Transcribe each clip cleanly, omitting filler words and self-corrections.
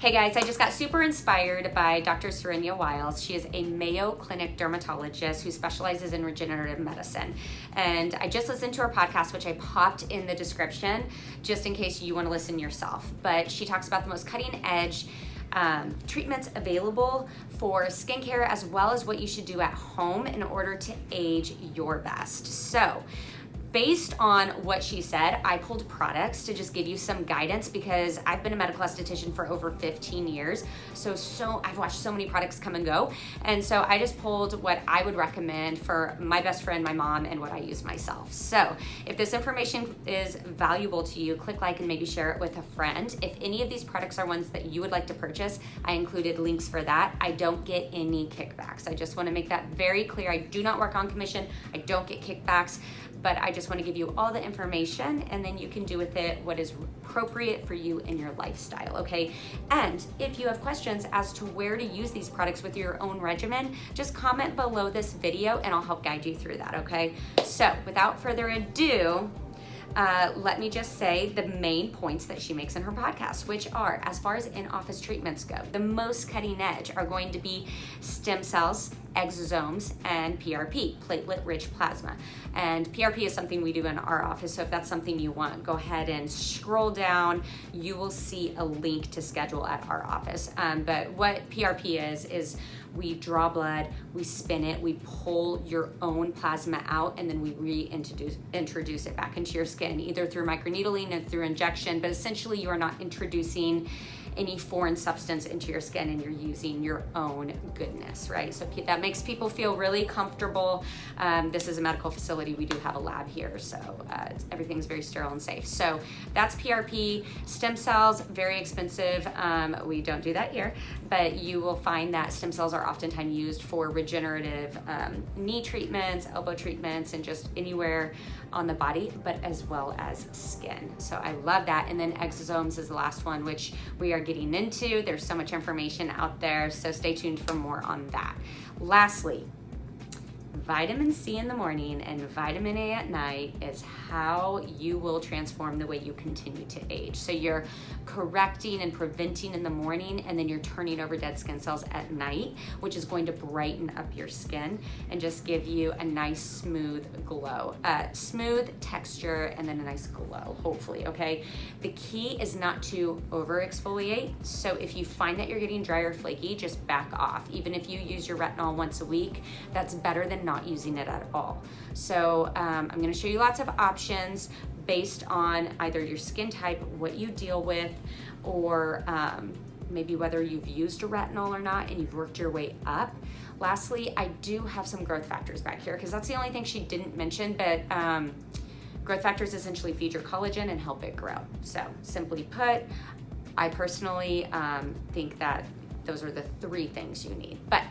Hey guys, I just got super inspired by Dr. Serenia Wiles. She is a Mayo Clinic dermatologist who specializes in regenerative medicine. And I just listened to her podcast, which I popped in the description just in case you want to listen yourself. But she talks about the most cutting edge treatments available for skincare, as well as what you should do at home in order to age your best. So, based on what she said, I pulled products to just give you some guidance because I've been a medical esthetician for over 15 years. So I've watched so many products come and go. And so I just pulled what I would recommend for my best friend, my mom, and what I use myself. So if this information is valuable to you, click like and maybe share it with a friend. If any of these products are ones that you would like to purchase, I included links for that. I don't get any kickbacks. I just want to make that very clear. I do not work on commission. I don't get kickbacks. But I just want to give you all the information, and then you can do with it what is appropriate for you in your lifestyle, okay? And if you have questions as to where to use these products with your own regimen, just comment below this video and I'll help guide you through that, okay? So without further ado, let me just say the main points that she makes in her podcast, which are, as far as in-office treatments go, the most cutting edge are going to be stem cells, exosomes, and PRP, platelet-rich plasma. And PRP is something we do in our office, so if that's something you want, go ahead and scroll down. You will see a link to schedule at our office. But what PRP is we draw blood, we spin it, we pull your own plasma out, and then we reintroduce it back into your skin, either through microneedling or through injection, but essentially you are not introducing any foreign substance into your skin and you're using your own goodness, right? So that makes people feel really comfortable. This is a medical facility. We do have a lab here, so everything's very sterile and safe. So that's PRP. Stem cells, very expensive. We don't do that here, but you will find that stem cells are oftentimes used for regenerative knee treatments, elbow treatments, and just anywhere on the body, but as well as skin. So I love that. And then exosomes is the last one, which we are getting into. There's so much information out there, so stay tuned for more on that. Lastly, vitamin C in the morning and vitamin A at night is how you will transform the way you continue to age. So you're correcting and preventing in the morning, and then you're turning over dead skin cells at night, which is going to brighten up your skin and just give you a nice smooth glow, smooth texture, and then a nice glow, hopefully, okay? The key is not to over exfoliate. So if you find that you're getting dry or flaky, just back off. Even if you use your retinol once a week, that's better than not using it at all. So I'm going to show you lots of options based on either your skin type, what you deal with, or maybe whether you've used a retinol or not and you've worked your way up. Lastly, I do have some growth factors back here because that's the only thing she didn't mention, but growth factors essentially feed your collagen and help it grow. So simply put, I personally think that those are the three things you need. But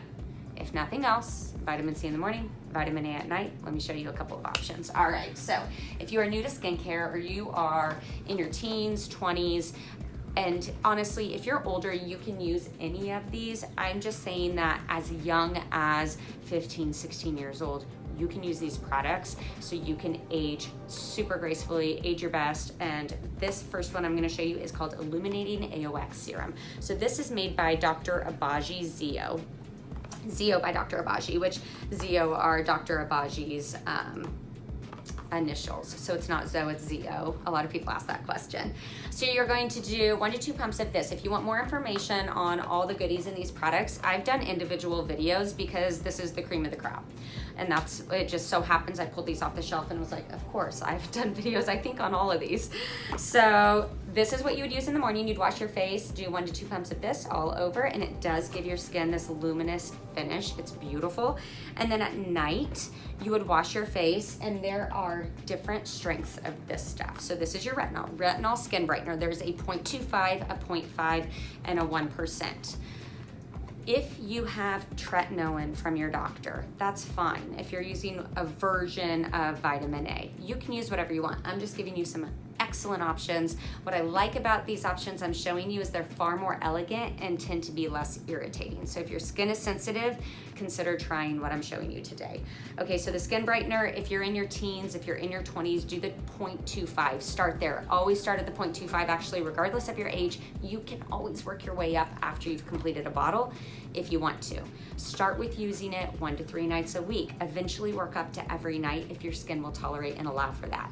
if nothing else, vitamin C in the morning, vitamin A at night. Let me show you a couple of options. All right, so if you are new to skincare or you are in your teens, 20s, and honestly, if you're older, you can use any of these. I'm just saying that as young as 15, 16 years old, you can use these products so you can age super gracefully, age your best. And this first one I'm gonna show you is called Illuminating AOX Serum. So this is made by Dr. Abaji Zio. Zio by Dr. Abaji, which Zio are Dr. Abaji's initials. So it's not Zoe, it's Zio. A lot of people ask that question. So you're going to do 1 to 2 pumps of this. If you want more information on all the goodies in these products, I've done individual videos because this is the cream of the crop. And that's, it just so happens I pulled these off the shelf and was like, of course, I've done videos, I think, on all of these. So this is what you would use in the morning. You'd wash your face, do 1 to 2 pumps of this all over, and it does give your skin this luminous finish. It's beautiful. And then at night, you would wash your face, and there are different strengths of this stuff. So this is your retinol skin brightener. There's a 0.25, a 0.5, and a 1%. If you have tretinoin from your doctor, that's fine. If you're using a version of vitamin A, you can use whatever you want. I'm just giving you some excellent options. What I like about these options I'm showing you is they're far more elegant and tend to be less irritating. So if your skin is sensitive, consider trying what I'm showing you today. Okay, so the skin brightener, if you're in your teens, if you're in your 20s, do the 0.25. Start there. Always start at the 0.25. Actually, regardless of your age, you can always work your way up after you've completed a bottle if you want to. Start with using it 1 to 3 nights a week. Eventually work up to every night if your skin will tolerate and allow for that.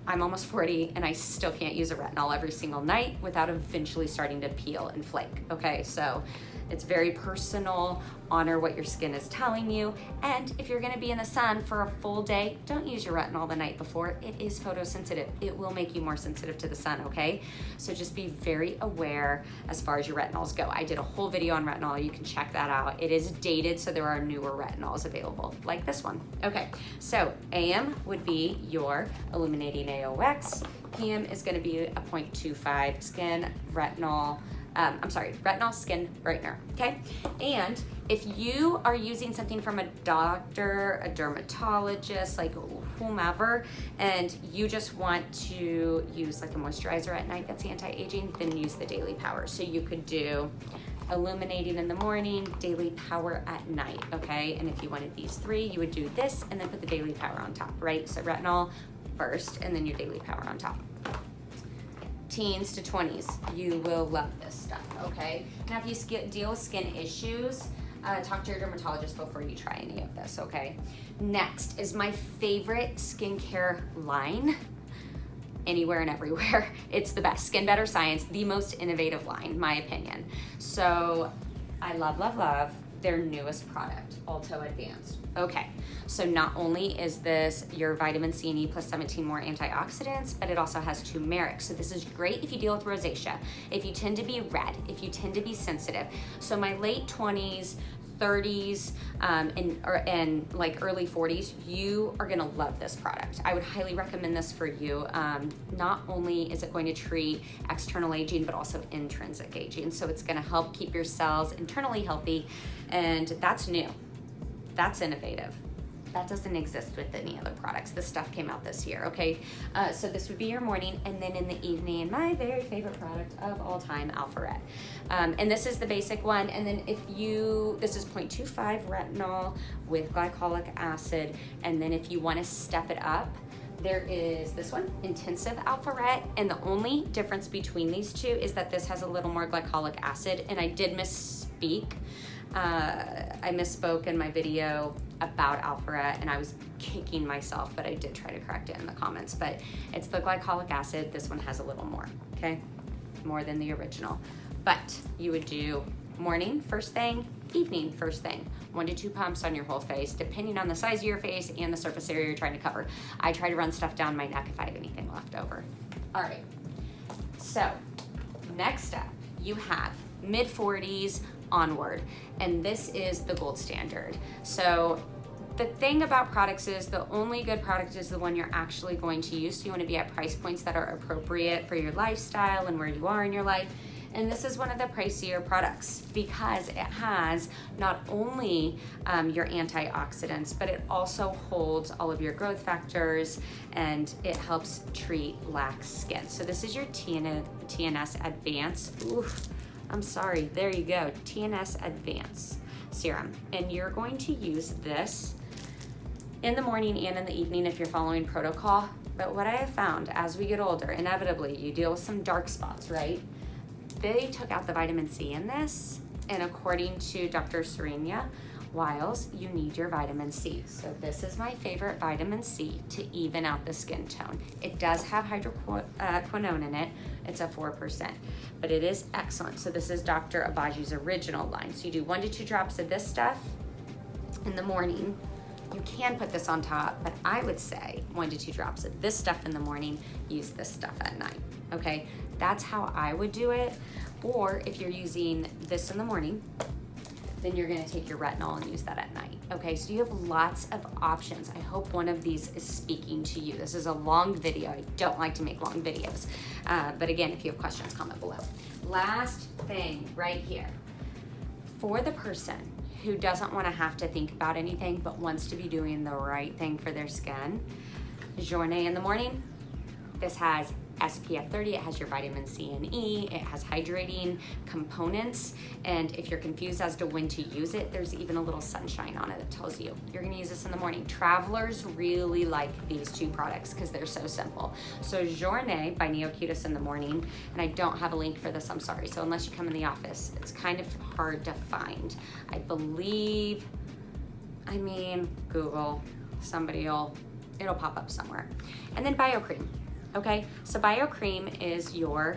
I'm almost 40 and I still can't use a retinol every single night without eventually starting to peel and flake, okay? So it's very personal. Honor what your skin is telling you. And if you're gonna be in the sun for a full day, don't use your retinol the night before. It is photosensitive. It will make you more sensitive to the sun, okay? So just be very aware as far as your retinols go. I did a whole video on retinol. You can check that out. It is dated, so there are newer retinols available, like this one. Okay, so AM would be your illuminating AOX. PM is gonna be a 0.25 skin retinol, retinol skin brightener, okay? And if you are using something from a doctor, a dermatologist, like whomever, and you just want to use like a moisturizer at night that's anti-aging, then use the Daily Power. So you could do illuminating in the morning, Daily Power at night, okay? And if you wanted these 3, you would do this and then put the Daily Power on top, right? So retinol first and then your Daily Power on top. Teens to 20s, you will love this stuff, okay? Now, if you deal with skin issues, talk to your dermatologist before you try any of this, okay? Next is my favorite skincare line, anywhere and everywhere. It's the best. Skin Better Science, the most innovative line, my opinion. So I love, love, love their newest product, Alto Advanced. Okay, so not only is this your vitamin C and E plus 17 more antioxidants, but it also has turmeric. So this is great if you deal with rosacea, if you tend to be red, if you tend to be sensitive. So my late 20s, 30s, and like early 40s, you are gonna love this product. I would highly recommend this for you. Not only is it going to treat external aging, but also intrinsic aging. So it's gonna help keep your cells internally healthy, and that's new. That's innovative. That doesn't exist with any other products. This stuff came out this year, okay? So this would be your morning, and then in the evening, my very favorite product of all time, Alpha Red. And this is the basic one, and then this is 0.25 retinol with glycolic acid, and then if you wanna step it up, there is this one, Intensive Alpha Red, and the only difference between these two is that this has a little more glycolic acid, and I did misspeak. I misspoke in my video about Alpha and I was kicking myself, but I did try to correct it in the comments. But it's the glycolic acid. This one has a little more, okay? More than the original. But you would do morning first thing, evening first thing. 1 to 2 pumps on your whole face, depending on the size of your face and the surface area you're trying to cover. I try to run stuff down my neck if I have anything left over. All right, so next up, you have mid-40s onward, and this is the gold standard. So the thing about products is the only good product is the one you're actually going to use. So you want to be at price points that are appropriate for your lifestyle and where you are in your life. And this is one of the pricier products because it has not only your antioxidants, but it also holds all of your growth factors and it helps treat lax skin. So this is your TNS Advanced. Oof. I'm sorry, there you go, TNS Advance Serum. And you're going to use this in the morning and in the evening if you're following protocol. But what I have found as we get older, inevitably you deal with some dark spots, right? They took out the vitamin C in this, and according to Dr. Serena Wiles, you need your vitamin C. So this is my favorite vitamin C to even out the skin tone. It does have hydroquinone in it. It's a 4%, but it is excellent. So this is Dr. Abaji's original line. So you do 1 to 2 drops of this stuff in the morning. You can put this on top, but I would say 1 to 2 drops of this stuff in the morning, use this stuff at night, okay? That's how I would do it. Or if you're using this in the morning, then you're gonna take your retinol and use that at night. Okay, so you have lots of options. I hope one of these is speaking to you. This is a long video. I don't like to make long videos. But again, if you have questions, comment below. Last thing right here. For the person who doesn't wanna have to think about anything but wants to be doing the right thing for their skin, journée in the morning, This has SPF 30, it has your vitamin C and E, it has hydrating components, and if you're confused as to when to use it, there's even a little sunshine on it that tells you you're gonna use this in the morning. Travelers really like these two products because they're so simple. So Journée by NeoCutis in the morning, and I don't have a link for this, I'm sorry, so unless you come in the office, it's kind of hard to find. I believe, Google, it'll pop up somewhere. And then BioCream. Okay, so BioCream is your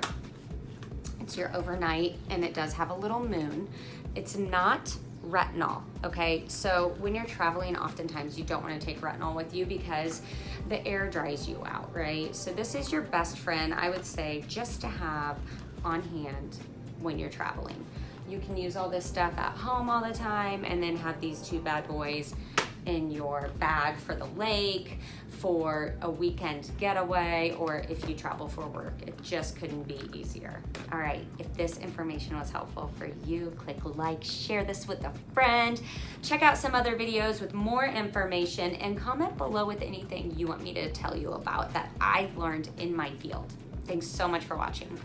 overnight, and it does have a little moon. It's not retinol, okay? So when you're traveling, oftentimes you don't want to take retinol with you because the air dries you out, right? So this is your best friend, I would say, just to have on hand when you're traveling. You can use all this stuff at home all the time and then have these two bad boys in your bag for the lake, for a weekend getaway, or if you travel for work. It just couldn't be easier. All right, if this information was helpful for you, click like, share this with a friend, check out some other videos with more information, and comment below with anything you want me to tell you about that I've learned in my field. Thanks so much for watching.